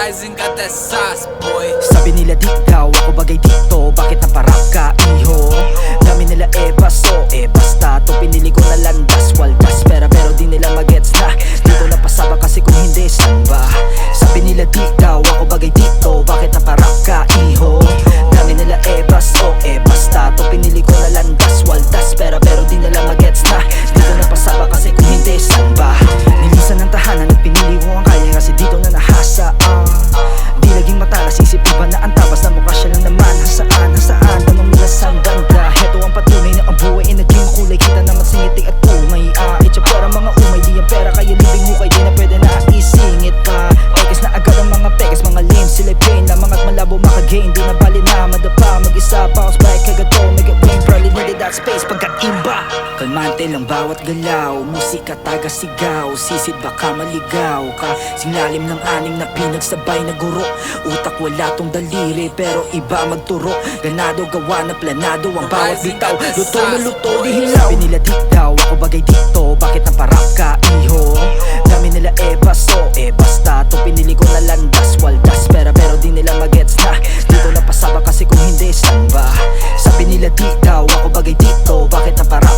Rising got that sauce, boy. Sabi nila di daw ako bagay dito, bakit naparap ka, iho? Dami nila baso, basta to pinili ko na landas, waldas. Pero di nila magets na dito na pasaba, kasi kung hindi saan ba? Sabi nila di daw ako bagay dito, bakit naparap ka, iho? Dami nila baso, basta to pinili ko na landas, waldas. Pero di nila magets na dito na pasaba, kasi kung hindi saan ba? Nilisan ng tahanan at pinili ko ang kaya, kasi dito na nahasa. Di laging matalas, isip iba na ang tabas na mukha siya lang naman. Hasaan, damang minasang ganda. Heto ang patunay na ang buhay ay naging makulay. Kita naman singitig at umay. Itcha pera mga umay, di ang pera kaya libing hukay. Di na pwede na isingit pa. Ekes na agad ang mga pekes, mga lame. Sila'y pain lamang at malabo makagain. Di na bali na madapa, mag-isa bounce back kagato, make it rain. Probably needed that space pagka-imba. Kalmante lang bawat galaw, musika taga-sigaw. Sisid baka maligaw ka, singlalim ng aning na pinagsabay na guro. Utak wala tong daliri, pero iba magturo. Ganado gawa na planado ang bawat bitaw. Luto na luto, di hilaw. Sabi nila di daw ako bagay dito, bakit naparap ka, iho? Dami nila baso, basta to pinili ko na landas, waldas. Pero di nila magets na dito na pasaba, kasi kung hindi saan ba? Sabi nila di daw ako bagay dito, bakit naparap